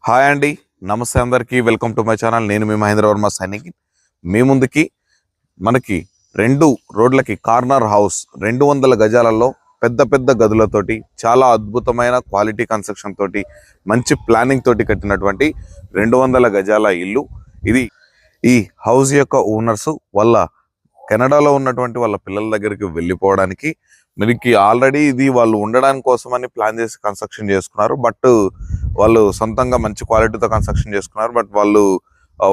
Hi అండి, నమస్తే అందరికీ. Welcome to my channel. నేను మీ మహేంద్ర వర్మ సైనిక్. మీ ముందుకి మనకి 2 రోడ్లకి కార్నర్ హౌస్ 200 గజాలలో పెద్ద పెద్ద గదులతోటి చాలా అద్భుతమైన క్వాలిటీ కన్స్ట్రక్షన్ తోటి మంచి ప్లానింగ్ తోటి కట్టినటువంటి 200 గజాల ఇల్లు ఇది. ఈ హౌస్ యొక్క ఓనర్స్ వాళ్ళ కెనడాలో ఉన్నటువంటి వాళ్ళ పిల్లల దగ్గరికి వెళ్ళిపోవడానికి మనకి ఆల్రెడీ ఇది వాళ్ళు ఉండడానికి కోసమని ప్లాన్ చేసి కన్స్ట్రక్షన్ చేసుకున్నారు. బట్ వాళ్ళు సొంతంగా మంచి క్వాలిటీతో కన్స్ట్రక్షన్ చేసుకున్నారు. బట్ వాళ్ళు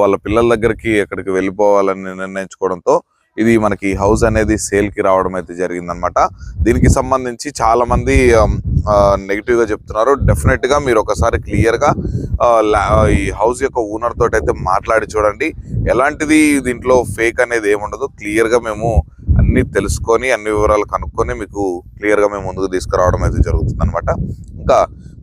వాళ్ళ పిల్లల దగ్గరికి ఎక్కడికి వెళ్ళిపోవాలని నిర్ణయించుకోవడంతో ఇది మనకి హౌస్ అనేది సేల్ కి రావడం అయితే జరిగిందనమాట. దీనికి సంబంధించి చాలా మంది నెగిటివ్ గా చెప్తున్నారు. డెఫినెట్ గా మీరు ఒకసారి క్లియర్ గా ఈ హౌస్ యొక్క ఓనర్ తోటి అయితే మాట్లాడి చూడండి. ఎలాంటిది దీంట్లో ఫేక్ అనేది ఏముండదు. క్లియర్ గా మేము అన్ని తెలుసుకొని అన్ని వివరాలు కనుక్కొని మీకు క్లియర్ గా మేము ముందుకు తీసుకురావడం అయితే జరుగుతుంది అనమాట. ఇంకా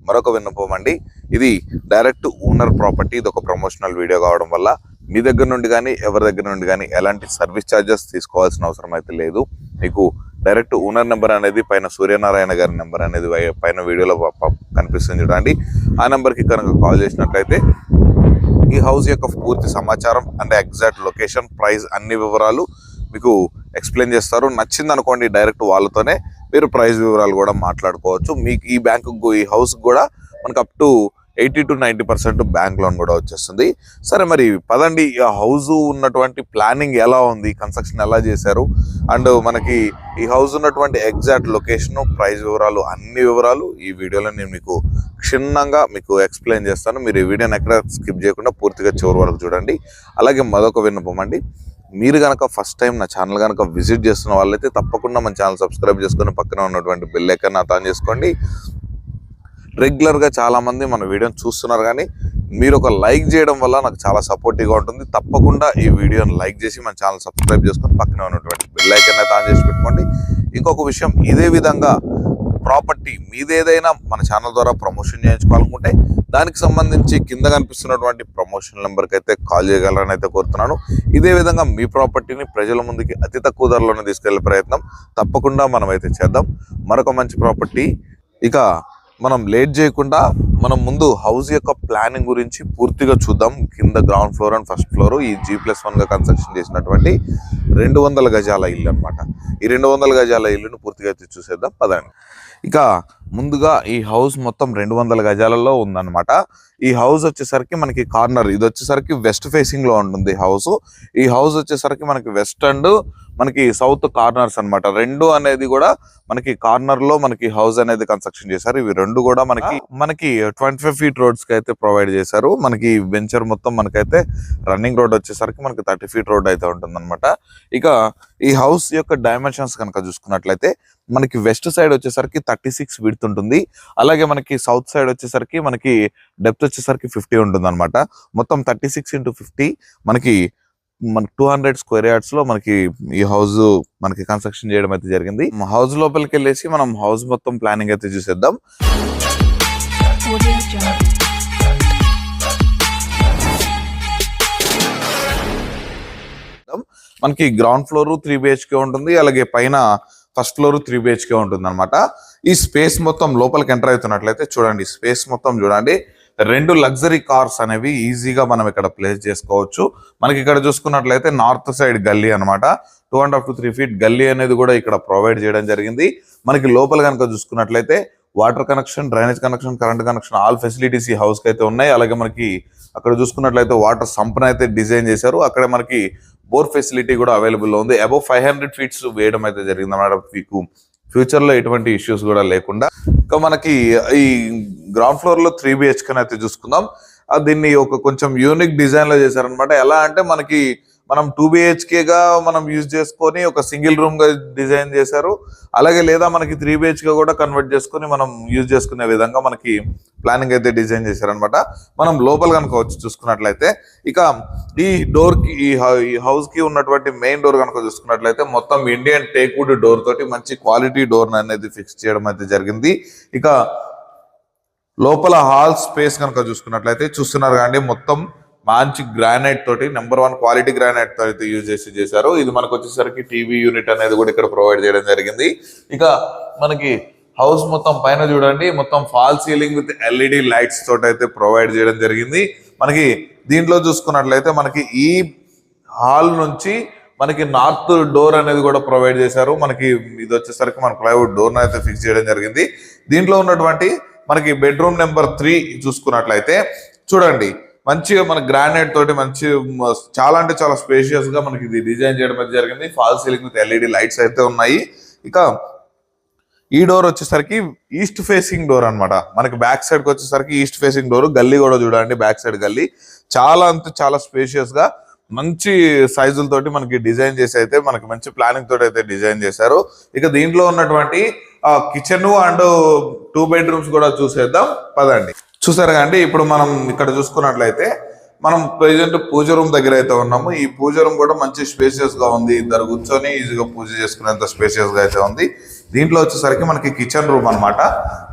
మరొక విన్నపం అండి, ఇది డైరెక్ట్ ఓనర్ ప్రాపర్టీ. ఇది ఒక ప్రమోషనల్ వీడియో కావడం వల్ల మీ దగ్గర నుండి కానీ ఎవరి దగ్గర నుండి కానీ ఎలాంటి సర్వీస్ ఛార్జెస్ తీసుకోవాల్సిన అవసరం అయితే లేదు. మీకు డైరెక్ట్ ఓనర్ నెంబర్ అనేది పైన సూర్యనారాయణ గారి నెంబర్ అనేది పైన వీడియోలో కనిపిస్తుంది చూడండి. ఆ నెంబర్కి కనుక కాల్ చేసినట్లయితే ఈ హౌస్ యొక్క పూర్తి సమాచారం అంటే ఎగ్జాక్ట్ లొకేషన్, ప్రైస్, అన్ని వివరాలు మీకు ఎక్స్ప్లెయిన్ చేస్తారు. నచ్చింది అనుకోండి డైరెక్ట్ వాళ్ళతోనే మీరు ప్రైస్ వివరాలు కూడా మాట్లాడుకోవచ్చు. మీకు ఈ బ్యాంకు ఈ హౌస్ కూడా మనకు up to 80 to 90% bank loan కూడా వచ్చేస్తుంది. సరే, మరి పదండి ఈ హౌస్ ఉన్నటువంటి ప్లానింగ్ ఎలా ఉంది, కన్స్ట్రక్షన్ ఎలా చేశారు, అండ్ మనకి ఈ హౌస్ ఉన్నటువంటి ఎగ్జాక్ట్ లొకేషన్, ప్రైస్ వివరాలు, అన్ని వివరాలు ఈ వీడియోలో నేను మీకు క్షుణ్ణంగా మీకు ఎక్స్ప్లెయిన్ చేస్తాను. మీరు ఈ వీడియోని ఎక్కడ స్కిప్ చేయకుండా పూర్తిగా చివరి వరకు చూడండి. అలాగే మరొక విన్నపం అండి, మీరు కనుక ఫస్ట్ టైం నా ఛానల్ కనుక విజిట్ చేస్తున్న వాళ్ళైతే తప్పకుండా మన ఛానల్ సబ్స్క్రైబ్ చేసుకొని పక్కన ఉన్నటువంటి బెల్ ఐకాన్ ఆన్ చేసుకోండి. రెగ్యులర్గా చాలామంది మన వీడియోని చూస్తున్నారు, కానీ మీరు ఒక లైక్ చేయడం వల్ల నాకు చాలా సపోర్టివ్గా ఉంటుంది. తప్పకుండా ఈ వీడియోని లైక్ చేసి మన ఛానల్ సబ్స్క్రైబ్ చేసుకొని పక్కన ఉన్నటువంటి బెల్ ఐకాన్ ఆన్ చేసి పెట్టుకోండి. ఇంకొక విషయం, ఇదే విధంగా ప్రాపర్టీ మీదేదైనా మన ఛానల్ ద్వారా ప్రమోషన్ చేయించుకోవాలనుకుంటే దానికి సంబంధించి కింద కనిపిస్తున్నటువంటి ప్రమోషన్ నెంబర్కి అయితే కాల్ చేయగలరని అయితే కోరుతున్నాను. ఇదే విధంగా మీ ప్రాపర్టీని ప్రజల ముందుకి అతి తక్కువ ధరలోనే తీసుకెళ్లే ప్రయత్నం తప్పకుండా మనం అయితే చేద్దాం. మరొక మంచి ప్రాపర్టీ. ఇక మనం లేట్ చేయకుండా మనం ముందు హౌస్ యొక్క ప్లానింగ్ గురించి పూర్తిగా చూద్దాం. కింద ground floor and first floor ఈ G+1 గా కన్స్ట్రక్షన్ చేసినటువంటి 200 గజాల ఇల్లు అనమాట. ఈ 200 గజాల ఇల్లును పూర్తిగా అయితే చూసేద్దాం పదండి. ఇక ముందుగా ఈ హౌస్ మొత్తం 200 గజాలలో ఉందన్నమాట. ఈ హౌస్ వచ్చేసరికి మనకి కార్నర్, ఇది వచ్చేసరికి వెస్ట్ ఫేసింగ్ లో ఉంటుంది హౌస్. ఈ హౌస్ వచ్చేసరికి మనకి వెస్ట్ అండ్ మనకి సౌత్ కార్నర్స్ అనమాట. రెండు అనేది కూడా మనకి కార్నర్ లో మనకి హౌస్ అనేది కన్స్ట్రక్షన్ చేశారు. ఇవి రెండు కూడా మనకి 25 feet రోడ్స్ కి అయితే ప్రొవైడ్ చేశారు. మనకి వెంచర్ మొత్తం మనకైతే రన్నింగ్ రోడ్ వచ్చేసరికి మనకి 30 feet రోడ్ అయితే ఉంటుంది అనమాట. ఇక ఈ హౌస్ యొక్క డైమెన్షన్స్ కనుక చూసుకున్నట్లయితే మనకి వెస్ట్ సైడ్ వచ్చేసరికి 36 విడ్త్ ఉంటుంది. అలాగే మనకి సౌత్ సైడ్ వచ్చేసరికి మనకి డెప్త్ వచ్చేసరికి 50 ఉంటుంది అనమాట. మొత్తం 36 into 50 మనకి 200 square yards లో మనకి ఈ హౌస్ మనకి కన్స్ట్రక్షన్ చేయడం అయితే జరిగింది. హౌస్ లోపలికి వెళ్ళేసి మనం హౌస్ మొత్తం ప్లానింగ్ అయితే చూసేద్దాం. మనకి గ్రౌండ్ ఫ్లోర్ 3 BHK ఉంటుంది. అలాగే పైన ఫస్ట్ ఫ్లోర్ 3 BHK ఉంటుంది అనమాట. ఈ స్పేస్ మొత్తం లోపలికి ఎంటర్ అవుతున్నట్లయితే చూడండి, స్పేస్ మొత్తం చూడండి. 2 లగ్జరీ కార్స్ అనేవి ఈజీగా మనం ఇక్కడ ప్లేస్ చేసుకోవచ్చు. మనకి ఇక్కడ చూసుకున్నట్లయితే నార్త్ సైడ్ గల్లీ అనమాట. 2.5 to 3 feet గల్లీ అనేది కూడా ఇక్కడ ప్రొవైడ్ చేయడం జరిగింది. మనకి లోపల కనుక చూసుకున్నట్లయితే water connection, drainage connection, current connection, all facilities ఈ హౌస్ కి అయితే ఉన్నాయి. అలాగే మనకి అక్కడ చూసుకున్నట్లయితే వాటర్ సంప్ను అయితే డిజైన్ చేశారు. అక్కడ మనకి బోర్ ఫెసిలిటీ కూడా అవైలబుల్ ఉంది. అబౌవ్ 500 feet వేయడం అయితే జరిగింది అన్నమాట. మీకు ఫ్యూచర్ లో ఎటువంటి ఇష్యూస్ కూడా లేకుండా. ఇంకా మనకి ఈ గ్రౌండ్ ఫ్లోర్ లో 3 BHK అయితే చూసుకుందాం. దీన్ని ఒక కొంచెం యూనిక్ డిజైన్ లో చేశారనమాట. ఎలా అంటే మనకి మనం 2 BHK గా మనం యూజ్ చేసుకొని ఒక సింగిల్ రూమ్ గా డిజైన్ చేశారు. అలాగే లేదా మనకి 3 BHK కూడా కన్వర్ట్ చేసుకొని మనం యూజ్ చేసుకునే విధంగా మనకి ప్లానింగ్ అయితే డిజైన్ చేశారనమాట. మనం లోపల కనుక వచ్చి చూసుకున్నట్లయితే ఇక ఈ డోర్ కి ఈ హౌస్ కి ఉన్నటువంటి మెయిన్ డోర్ కనుక చూసుకున్నట్లయితే మొత్తం ఇండియన్ టేక్వుడ్ డోర్ తోటి మంచి క్వాలిటీ డోర్ అనేది ఫిక్స్ చేయడం అయితే జరిగింది. ఇక లోపల హాల్ స్పేస్ కనుక చూసుకున్నట్లయితే చూస్తున్నారు కానీ మొత్తం మంచి గ్రానైట్ తోటి నెంబర్ 1 క్వాలిటీ గ్రానైట్ తో అయితే యూజ్ చేశారు. ఇది మనకు వచ్చేసరికి టీవీ యూనిట్ అనేది కూడా ఇక్కడ ప్రొవైడ్ చేయడం జరిగింది. ఇక మనకి హౌస్ మొత్తం పైన చూడండి మొత్తం fall ceiling with LED lights తోటి అయితే ప్రొవైడ్ చేయడం జరిగింది. మనకి దీంట్లో చూసుకున్నట్లయితే మనకి ఈ హాల్ నుంచి మనకి నార్త్ డోర్ అనేది కూడా ప్రొవైడ్ చేశారు. మనకి ఇది వచ్చేసరికి మన ప్లైవుడ్ డోర్ అయితే ఫిక్స్ చేయడం జరిగింది. దీంట్లో ఉన్నటువంటి మనకి బెడ్రూమ్ నెంబర్ 3 చూసుకున్నట్లయితే చూడండి మంచిగా మన గ్రానైట్ తోటి మంచి చాలా అంటే చాలా స్పేషియస్ గా మనకి ఇది డిజైన్ చేయడం అయితే జరిగింది. Fall ceiling with LED lights అయితే ఉన్నాయి. ఇక ఈ డోర్ వచ్చేసరికి ఈస్ట్ ఫేసింగ్ డోర్ అన్నమాట. మనకి బ్యాక్ సైడ్ కి వచ్చేసరికి ఈస్ట్ ఫేసింగ్ డోర్, గల్లీ కూడా చూడండి బ్యాక్ సైడ్ గల్లీ చాలా అంటే చాలా స్పేషియస్ గా మంచి సైజులతోటి మనకి డిజైన్ చేసి అయితే మనకి మంచి ప్లానింగ్ తోటి అయితే డిజైన్ చేశారు. ఇక దీంట్లో ఉన్నటువంటి కిచెన్ అండ్ 2 బెడ్రూమ్స్ కూడా చూసేద్దాం పదండి. చూసారు కండి ఇప్పుడు మనం ఇక్కడ చూసుకున్నట్లయితే మనం ప్రెజెంట్ పూజ రూమ్ దగ్గర అయితే ఉన్నాము. ఈ పూజ రూమ్ కూడా మంచి స్పేషియస్ గా ఉంది. ఇద్దరు కూర్చొని ఈజీగా పూజ చేసుకునేంత స్పేషియస్ గా అయితే ఉంది. దీంట్లో వచ్చేసరికి మనకి కిచెన్ రూమ్ అన్నమాట.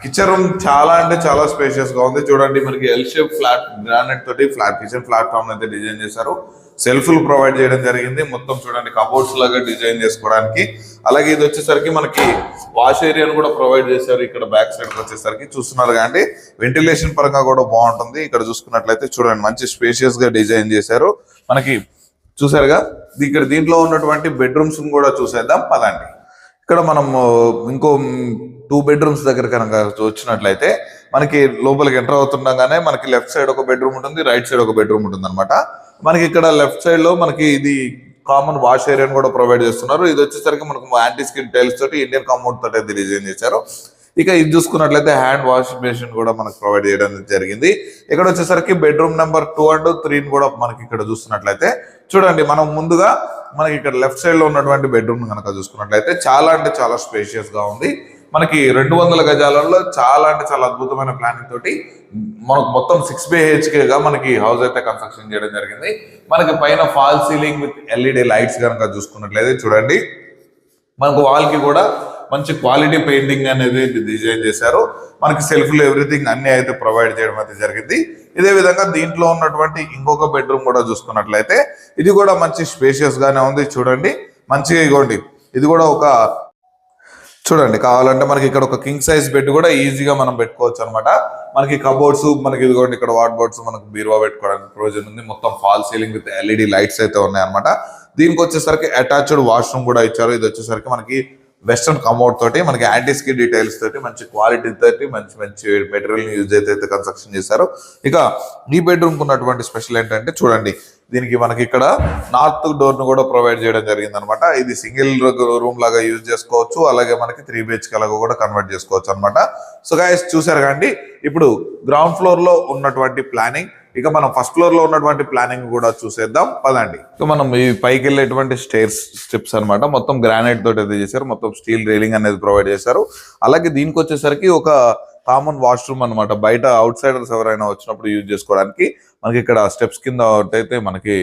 కిచెన్ రూమ్ చాలా అంటే చాలా స్పేషియస్ గా ఉంది. చూడండి మనకి ఎల్ షేప్ ఫ్లాట్ గ్రానైట్ తోటి ఫ్లాట్ కిచెన్ ప్లాట్ఫామ్ అయితే డిజైన్ చేశారు. సెల్ఫ్లు ప్రొవైడ్ చేయడం జరిగింది. మొత్తం చూడండి కబోర్డ్స్ లాగా డిజైన్ చేసుకోవడానికి. అలాగే ఇది వచ్చేసరికి మనకి వాష్ ఏరియాను కూడా ప్రొవైడ్ చేశారు. ఇక్కడ బ్యాక్ సైడ్ వచ్చేసరికి చూస్తున్నారు కానీ వెంటిలేషన్ పరంగా కూడా బాగుంటుంది. ఇక్కడ చూసుకున్నట్లయితే చూడండి మంచి స్పేషియస్ గా డిజైన్ చేశారు. మనకి చూసారుగా ఇక్కడ దీంట్లో ఉన్నటువంటి బెడ్రూమ్స్ కూడా చూసేద్దాం పదండి. ఇక్కడ మనం ఇంకో 2 బెడ్రూమ్స్ దగ్గర కనుక వచ్చినట్లయితే మనకి లోపలికి ఎంటర్ అవుతుండగానే మనకి లెఫ్ట్ సైడ్ ఒక బెడ్రూమ్ ఉంటుంది, రైట్ సైడ్ ఒక బెడ్రూమ్ ఉంటుంది అనమాట. మనకి ఇక్కడ లెఫ్ట్ సైడ్ లో మనకి ఇది కామన్ వాష్ ఏరియాని కూడా ప్రొవైడ్ చేస్తున్నారు. ఇది వచ్చేసరికి మనకు యాంటీ స్కిన్ టైల్స్ తోటి ఇండియన్ కాంపౌండ్ తోటి అయితే డిజైన్ చేశారు. ఇక ఇది చూసుకున్నట్లయితే హ్యాండ్ వాష్ బేసిన్ కూడా మనకు ప్రొవైడ్ చేయడం జరిగింది. ఇక్కడ వచ్చేసరికి బెడ్రూమ్ నెంబర్ 2 అండ్ 3 కూడా మనకి ఇక్కడ చూస్తున్నట్లయితే చూడండి మనం ముందుగా మనకి ఇక్కడ లెఫ్ట్ సైడ్ లో ఉన్నటువంటి బెడ్రూమ్ కనుక చూసుకున్నట్లయితే చాలా అంటే చాలా స్పేషియస్ గా ఉంది. మనకి 200 గజాలలో చాలా అంటే చాలా అద్భుతమైన ప్లానింగ్ తోటి మనకు మొత్తం 6 BHK గా మనకి హౌస్ అయితే కన్స్ట్రక్షన్ చేయడం జరిగింది. మనకి పైన fall ceiling with LED lights కనుక చూసుకున్నట్లయితే చూడండి మనకు వాల్ కి కూడా మంచి క్వాలిటీ పెయింటింగ్ అనేది డిజైన్ చేశారు. మనకి సెల్ఫ్లు ఎవ్రీథింగ్ అన్ని అయితే ప్రొవైడ్ చేయడం అయితే జరిగింది. ఇదే విధంగా దీంట్లో ఉన్నటువంటి ఇంకొక బెడ్రూమ్ కూడా చూసుకున్నట్లయితే ఇది కూడా మంచి స్పేషియస్ గానే ఉంది. చూడండి మంచిగా ఇగోండి ఇది కూడా ఒక చూడండి కావాలంటే మనకి ఇక్కడ ఒక కింగ్ సైజ్ బెడ్ కూడా ఈజీగా మనం పెట్టుకోవచ్చు అనమాట. మనకి కబోర్డ్స్ మనకి ఇదిగోండి ఇక్కడ వాట్ బోర్డ్స్ మనకు బీరువా పెట్టుకోవడానికి ప్రయోజనం ఉంది. మొత్తం fall ceiling with LED lights అయితే ఉన్నాయి అనమాట. దీనికి వచ్చేసరికి అటాచ్డ్ వాష్రూమ్ కూడా ఇచ్చారు. ఇది వచ్చేసరికి మనకి వెస్టర్న్ కమోడ్ తోటి మనకి యాంటీ స్కిన్ డీటెయిల్స్ తోటి మంచి క్వాలిటీ తోటి మంచి మంచి మెటీరియల్ యూజ్ అయితే కన్స్ట్రక్షన్ చేశారు. ఇక ఈ బెడ్రూమ్ ఉన్నటువంటి స్పెషల్ ఏంటంటే చూడండి దీనికి మనకి ఇక్కడ నార్త్ డోర్ ను కూడా ప్రొవైడ్ చేయడం జరిగింది అనమాట. ఇది సింగిల్ రూమ్ లాగా యూజ్ చేసుకోవచ్చు. అలాగే మనకి 3 BHK లాగా కూడా కన్వర్ట్ చేసుకోవచ్చు అనమాట. సో గైస్ చూసారు కండి ఇప్పుడు గ్రౌండ్ ఫ్లోర్ లో ఉన్నటువంటి ప్లానింగ్. ఇక మనం ఫస్ట్ ఫ్లోర్ లో ఉన్నటువంటి ప్లానింగ్ కూడా చూసేద్దాం పదండి. ఇక మనం ఈ పైకి వెళ్ళేటువంటి స్టెప్స్ అనమాట మొత్తం గ్రానైట్ తోటి అయితే చేశారు. మొత్తం స్టీల్ రైలింగ్ అనేది ప్రొవైడ్ చేశారు. అలాగే దీనికి వచ్చేసరికి ఒక కామన్ వాష్రూమ్ అనమాట. బయట అవుట్ సైడర్స్ ఎవరైనా వచ్చినప్పుడు యూజ్ చేసుకోవడానికి మనకి ఇక్కడ స్టెప్స్ కింద అయితే మనకి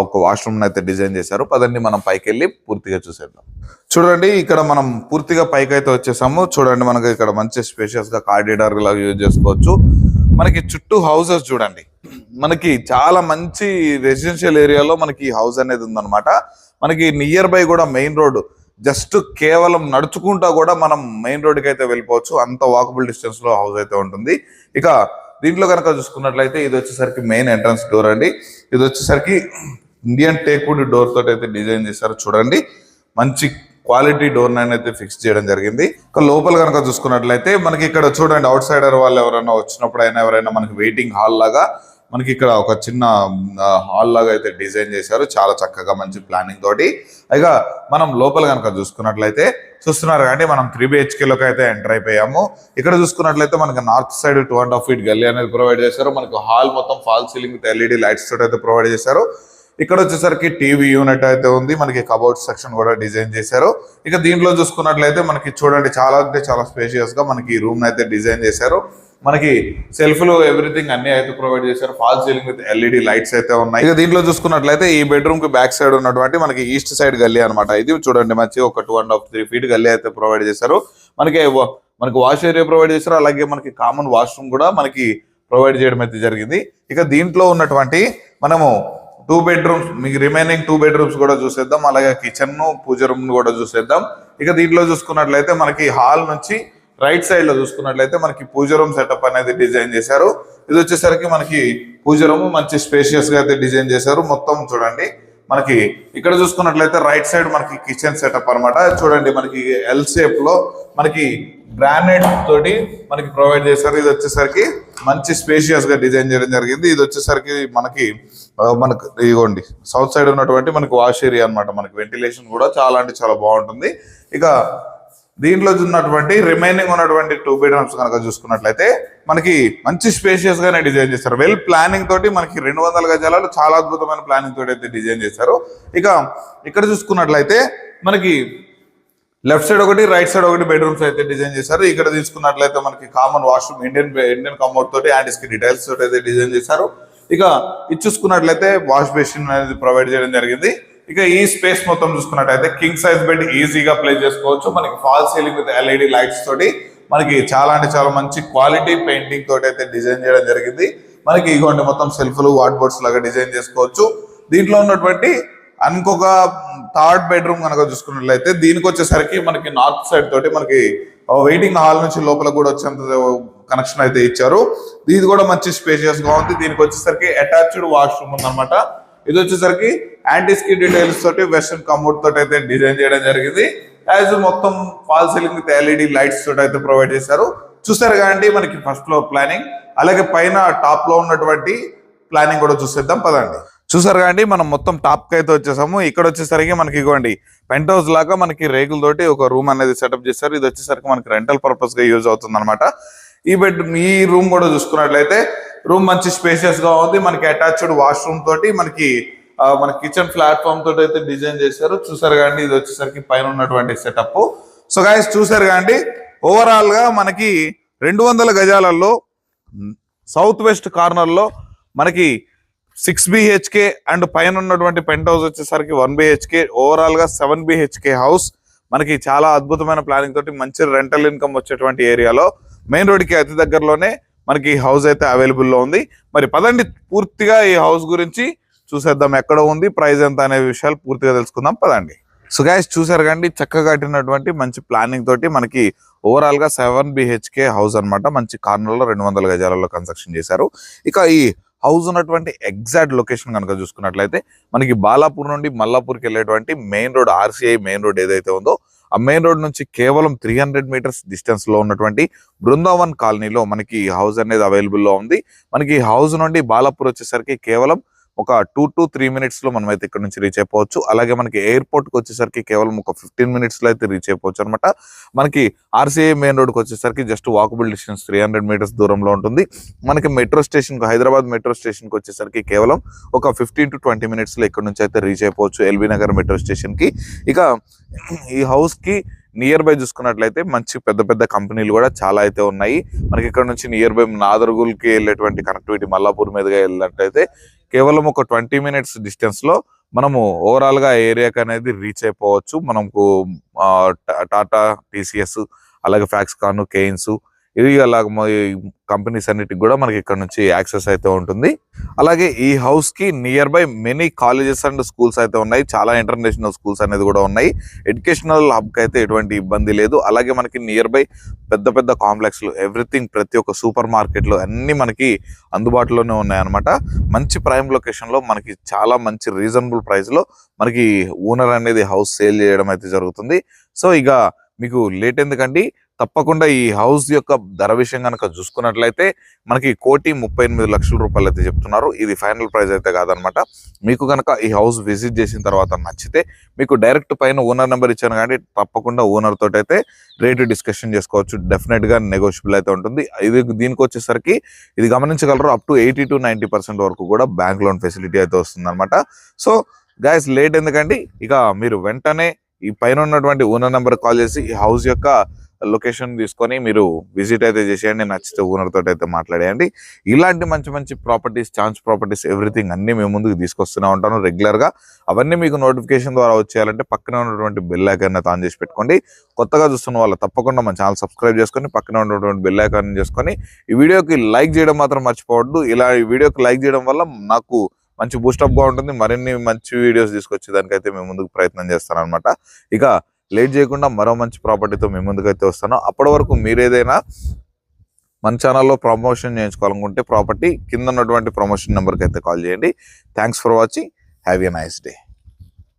ఒక వాష్రూమ్ అయితే డిజైన్ చేశారు. పదండి మనం పైకి వెళ్ళి పూర్తిగా చూసేద్దాం. చూడండి ఇక్కడ మనం పూర్తిగా పైకి అయితే వచ్చేసాము. చూడండి మనకి ఇక్కడ మంచి స్పేషియస్ గా కారిడార్ లాగా యూజ్ చేసుకోవచ్చు. మనకి చుట్టూ హౌసెస్ చూడండి మనకి చాలా మంచి రెసిడెన్షియల్ ఏరియాలో మనకి హౌస్ అనేది ఉందన్నమాట. మనకి నియర్ బై కూడా మెయిన్ రోడ్ జస్ట్ కేవలం నడుచుకుంటా కూడా మనం మెయిన్ రోడ్కి అయితే వెళ్ళిపోవచ్చు. అంత వాకబుల్ డిస్టెన్స్ లో హౌస్ అయితే ఉంటుంది. ఇక దీంట్లో కనుక చూసుకున్నట్లయితే ఇది వచ్చేసరికి మెయిన్ ఎంట్రన్స్ డోర్ అండి. ఇది వచ్చేసరికి ఇండియన్ టేక్వుడ్ డోర్ తోటి అయితే డిజైన్ చేశారు. చూడండి మంచి క్వాలిటీ డోర్ నైన్ అయితే ఫిక్స్ చేయడం జరిగింది. ఇక లోపల కనుక చూసుకున్నట్లయితే మనకి ఇక్కడ చూడండి అవుట్ సైడర్ వాళ్ళు ఎవరైనా వచ్చినప్పుడు అయినా ఎవరైనా మనకి వెయిటింగ్ హాల్ లాగా మనకి ఇక్కడ ఒక చిన్న హాల్ లాగా అయితే డిజైన్ చేశారు. చాలా చక్కగా మంచి ప్లానింగ్ తోటి. ఇక మనం లోపల కనుక చూసుకున్నట్లయితే చూస్తున్నారు కానీ మనం 3 BHK లోకి అయితే ఎంటర్ అయిపోయాము. ఇక్కడ చూసుకున్నట్లయితే మనకి నార్త్ సైడ్ 2.5 feet గల్లీ అనేది ప్రొవైడ్ చేశారు. మనకి హాల్ మొత్తం fall ceiling with LED lights తోటి అయితే ప్రొవైడ్ చేశారు. ఇక్కడ వచ్చేసరికి టీవీ యూనిట్ అయితే ఉంది. మనకి కబోర్డ్ సెక్షన్ కూడా డిజైన్ చేశారు. ఇక దీంట్లో చూసుకున్నట్లయితే మనకి చూడండి చాలా అంటే చాలా స్పేషియస్ గా మనకి ఈ రూమ్ అయితే డిజైన్ చేశారు. మనకి సెల్ఫ్లు ఎవ్రీథింగ్ అన్ని అయితే ప్రొవైడ్ చేశారు. Fall ceiling with LED lights అయితే ఉన్నాయి. ఇక దీంట్లో చూసుకున్నట్లయితే ఈ బెడ్రూమ్ కి బ్యాక్ సైడ్ ఉన్నటువంటి మనకి ఈస్ట్ సైడ్ గల్లీ అనమాట. ఇది చూడండి మంచి ఒక 2.5-3 feet గల్లీ అయితే ప్రొవైడ్ చేశారు. మనకి వాష్ ఏరియా ప్రొవైడ్ చేశారు. అలాగే మనకి కామన్ వాష్రూమ్ కూడా మనకి ప్రొవైడ్ చేయడం అయితే జరిగింది. ఇక దీంట్లో ఉన్నటువంటి మనము 2 bedrooms మీకు రిమైనింగ్ 2 bedrooms కూడా చూసేద్దాం. అలాగే కిచెన్ ను పూజ రూమ్ కూడా చూసేద్దాం. ఇక దీంట్లో చూసుకున్నట్లయితే మనకి హాల్ నుంచి రైట్ సైడ్ లో చూసుకున్నట్లయితే మనకి పూజ రూమ్ సెటప్ అనేది డిజైన్ చేశారు. ఇది వచ్చేసరికి మనకి పూజ రూమ్ మంచి స్పేషియస్ గా అయితే డిజైన్ చేశారు. మొత్తం చూడండి మనకి ఇక్కడ చూసుకున్నట్లయితే రైట్ సైడ్ మనకి కిచెన్ సెటప్ అన్నమాట. చూడండి మనకి ఎల్ షేప్ లో మనకి గ్రానైట్ తోటి మనకి ప్రొవైడ్ చేశారు. ఇది వచ్చేసరికి మంచి స్పేషియస్ గా డిజైన్ చేయడం జరిగింది. ఇది వచ్చేసరికి మనకి ఇదిగోండి సౌత్ సైడ్ ఉన్నటువంటి మనకి వాష్ ఏరియా అన్నమాట. మనకి వెంటిలేషన్ కూడా చాలా అంటే చాలా బాగుంటుంది. ఇక దీంట్లో ఉన్నటువంటి రిమైనింగ్ ఉన్నటువంటి 2 బెడ్రూమ్స్ కనుక చూసుకున్నట్లయితే మనకి మంచి స్పేషియస్ గానే డిజైన్ చేస్తారు. వెల్ ప్లానింగ్ తోటి మనకి 200 గజాలలో చాలా అద్భుతమైన ప్లానింగ్ తోటి అయితే డిజైన్ చేశారు. ఇక ఇక్కడ చూసుకున్నట్లయితే మనకి లెఫ్ట్ సైడ్ ఒకటి రైట్ సైడ్ ఒకటి బెడ్రూమ్స్ అయితే డిజైన్ చేశారు. ఇక్కడ తీసుకున్నట్లయితే మనకి కామన్ వాష్రూమ్ ఇండియన్ కమోడ్ తోటి యాంటీ స్కిన్ డీటెయిల్స్ తోటి అయితే డిజైన్ చేశారు. ఇక ఇది చూసుకున్నట్లయితే వాష్ బేసిన్ అనేది ప్రొవైడ్ చేయడం జరిగింది. ఇక ఈ స్పేస్ మొత్తం చూసుకున్నట్టయితే కింగ్ సైజ్ బెడ్ ఈజీగా ప్లే చేసుకోవచ్చు. మనకి fall ceiling with LED lights తోటి మనకి చాలా అంటే చాలా మంచి క్వాలిటీ పెయింటింగ్ తోటి అయితే డిజైన్ చేయడం జరిగింది. మనకి ఇగోండి మొత్తం సెల్ఫ్లు వార్డ్ బోర్డ్స్ లాగా డిజైన్ చేసుకోవచ్చు. దీంట్లో ఉన్నటువంటి ఇంకొక థర్డ్ బెడ్రూమ్ కనుక చూసుకున్నట్లయితే దీనికి వచ్చేసరికి మనకి నార్త్ సైడ్ తోటి మనకి వెయిటింగ్ హాల్ నుంచి లోపల కూడా వచ్చేంత కనెక్షన్ అయితే ఇచ్చారు. ఇది కూడా మంచి స్పేషియస్ గా ఉంది. దీనికి వచ్చేసరికి అటాచ్డ్ వాష్రూమ్ ఉందన్నమాట. ఇది వచ్చేసరికి యాంటీ స్కిన్ డీటెయిల్స్ తోటి వెస్టర్న్ కమోడ్ తోటి అయితే డిజైన్ చేయడం జరిగింది. యాజ్ మొత్తం fall ceiling with LED lights తోటి అయితే ప్రొవైడ్ చేశారు. చూసారు కానీ మనకి ఫస్ట్ ఫ్లోర్ ప్లానింగ్, అలాగే పైన టాప్ లో ఉన్నటువంటి ప్లానింగ్ కూడా చూసేద్దాం పదండి. చూసారు కానీ మనం మొత్తం టాప్ కి అయితే వచ్చేసాము. ఇక్కడ వచ్చేసరికి మనకి ఇవ్వండి పెంట్ హౌస్ లాగా మనకి రేకులతోటి ఒక రూమ్ అనేది సెటప్ చేశారు. ఇది వచ్చేసరికి మనకి రెంటల్ పర్పస్ గా యూజ్ అవుతుంది అనమాట. ఈ రూమ్ కూడా చూసుకున్నట్లయితే రూమ్ మంచి స్పేషియస్ గా ఉంది. మనకి అటాచ్డ్ వాష్రూమ్ తోటి మనకి మన కిచెన్ ప్లాట్ఫామ్ తోటి అయితే డిజైన్ చేశారు. చూసారు కానీ ఇది వచ్చేసరికి పైన ఉన్నటువంటి సెటప్. సో గైస్ చూసారు కానీ ఓవరాల్ గా మనకి 200 గజాలలో సౌత్ వెస్ట్ కార్నర్ లో మనకి 6 BHK అండ్ పైన ఉన్నటువంటి పెంట్ హౌస్ వచ్చేసరికి 1 BHK, ఓవరాల్ గా 7 BHK హౌస్. మనకి చాలా అద్భుతమైన ప్లానింగ్ తోటి మంచి రెంటల్ ఇన్కమ్ వచ్చేటువంటి ఏరియాలో మెయిన్ రోడ్ కి అతి దగ్గరలోనే మనకి ఈ హౌస్ అయితే అవైలబుల్ లో ఉంది. మరి పదండి పూర్తిగా ఈ హౌస్ గురించి చూసేద్దాం, ఎక్కడ ఉంది, ప్రైస్ ఎంత అనే విషయాలు పూర్తిగా తెలుసుకుందాం పదండి. సో గైస్ చూసారు కండి చక్కగా కట్టినటువంటి మంచి ప్లానింగ్ తోటి మనకి ఓవరాల్ గా 7 BHK హౌస్ అన్నమాట. మంచి కార్నర్ లో 200 గజాలలో కన్స్ట్రక్షన్ చేశారు. ఇక ఈ హౌస్ ఉన్నటువంటి ఎగ్జాక్ట్ లొకేషన్ కనుక చూసుకున్నట్లయితే మనకి బాలాపూర్ నుండి మల్లాపూర్కి వెళ్ళేటువంటి main road RCI main road ఏదైతే ఉందో ఆ మెయిన్ రోడ్ నుంచి కేవలం 300 మీటర్స్ డిస్టెన్స్ లో ఉన్నటువంటి బృందావన్ కాలనీలో మనకి ఈ హౌస్ అనేది అవైలబుల్ లో ఉంది. మనకి ఈ హౌస్ నుండి బాలాపూర్ వచ్చేసరికి కేవలం ఒక 2 to 3 మినిట్స్ లో మనం అయితే ఇక్కడ నుంచి రీచ్ అయిపోవచ్చు. అలాగే మనకి ఎయిర్పోర్ట్ కి వచ్చేసరికి కేవలం ఒక 15 మినిట్స్ లో అయితే రీచ్ అయిపోవచ్చు అనమాట. మనకి RCI మెయిన్ రోడ్ కి వచ్చేసరికి జస్ట్ వాకబుల్ డిస్టెన్స్ 300 మీటర్స్ దూరంలో ఉంటుంది. మనకి metro station Hyderabad metro station కి వచ్చేసరికి కేవలం ఒక 15 to 20 మినిట్స్ లో ఇక్కడ నుంచి అయితే రీచ్ అయిపోవచ్చు ఎల్బీ నగర్ మెట్రో స్టేషన్ కి. ఇక ఈ హౌస్ కి నియర్ బై చూసుకున్నట్లయితే మంచి పెద్ద పెద్ద కంపెనీలు కూడా చాలా అయితే ఉన్నాయి. మనకి ఇక్కడ నుంచి నియర్ బై నాదర్గుల్ కి వెళ్ళేటువంటి కనెక్టివిటీ మల్లాపూర్ మీదుగా వెళ్ళినట్లయితే కేవలం ఒక 20 మినిట్స్ డిస్టెన్స్ లో మనము ఓవరాల్ గా ఏరియాకి అనేది రీచ్ అయిపోవచ్చు. మనకు టాటా, TCS, అలాగే ఫ్యాక్స్కాన్, కేయిన్స్ ఇది అలాగే కంపెనీస్ అన్నిటికి కూడా మనకి ఇక్కడ నుంచి యాక్సెస్ అయితే ఉంటుంది. అలాగే ఈ హౌస్ కి near by many colleges and schools అయితే ఉన్నాయి. చాలా ఇంటర్నేషనల్ స్కూల్స్ అనేది కూడా ఉన్నాయి. ఎడ్యుకేషనల్ హబ్ కి అయితే ఎటువంటి ఇబ్బంది లేదు. అలాగే మనకి నియర్ బై పెద్ద పెద్ద కాంప్లెక్స్లు ఎవ్రీథింగ్ ప్రతి ఒక్క సూపర్ మార్కెట్లు అన్ని మనకి అందుబాటులోనే ఉన్నాయన్నమాట. మంచి ప్రైమ్ లొకేషన్ లో మనకి చాలా మంచి రీజనబుల్ ప్రైస్ లో మనకి ఓనర్ అనేది హౌస్ సేల్ చేయడం అయితే జరుగుతుంది. సో ఇక మీకు లేట్ ఎందుకండి, తప్పకుండా ఈ హౌస్ యొక్క ధర విషయం కనుక చూసుకున్నట్లయితే మనకి 1,38,00,000 రూపాయలు అయితే చెప్తున్నారు. ఇది ఫైనల్ ప్రైస్ అయితే కాదనమాట. మీకు కనుక ఈ హౌస్ విజిట్ చేసిన తర్వాత నచ్చితే మీకు డైరెక్ట్ పైన ఓనర్ నెంబర్ ఇచ్చాను కానీ తప్పకుండా ఓనర్ తోటి అయితే రేటు డిస్కషన్ చేసుకోవచ్చు. డెఫినెట్ గా నెగోషియబుల్ అయితే ఉంటుంది. దీనికి వచ్చేసరికి ఇది గమనించగలరు అప్ టు 80 to 90% వరకు కూడా బ్యాంక్ లోన్ ఫెసిలిటీ అయితే వస్తుంది అనమాట. సో గైస్ లేట్ ఎందుకండి, ఇక మీరు వెంటనే ఈ పైన ఉన్నటువంటి ఓనర్ నెంబర్ కాల్ చేసి ఈ హౌస్ యొక్క లొకేషన్ తీసుకొని మీరు విజిట్ అయితే చేసేయండి. నచ్చితే ఓనర్ తోటి అయితే మాట్లాడేయండి. ఇలాంటి మంచి మంచి ప్రాపర్టీస్, ఛాన్స్ ప్రాపర్టీస్ ఎవ్రీథింగ్ అన్ని మేము ముందుకు తీసుకొస్తూనే ఉంటాను రెగ్యులర్ గా. అవన్నీ మీకు నోటిఫికేషన్ ద్వారా వచ్చేయాలంటే పక్కనే ఉన్నటువంటి బెల్ ఐకాన్ ఆన్ చేసి పెట్టుకోండి. కొత్తగా చూస్తున్న వాళ్ళు తప్పకుండా మన ఛానల్ సబ్స్క్రైబ్ చేసుకొని పక్కనే ఉన్నటువంటి బెల్ ఐకాన్ చేసుకొని ఈ వీడియోకి లైక్ చేయడం మాత్రం మర్చిపోవద్దు. ఇలా ఈ వీడియోకి లైక్ చేయడం వల్ల నాకు మంచి బూస్టప్ గా ఉంటుంది. మరిన్ని మంచి వీడియోస్ తీసుకొచ్చి దానికైతే మేము ముందుకు ప్రయత్నం చేస్తాను అనమాట. ఇక లేట్ చేయకుండా మరో మంచి ప్రాపర్టీతో మీ ముందుకైతే వస్తాను. అప్పటి వరకు మీరు ఏదైనా మన ఛానల్లో ప్రమోషన్ చేయించుకోవాలనుకుంటే ప్రాపర్టీ కింద ఉన్నటువంటి ప్రమోషన్ నెంబర్కి అయితే కాల్ చేయండి. Thanks for watching. Have a nice day.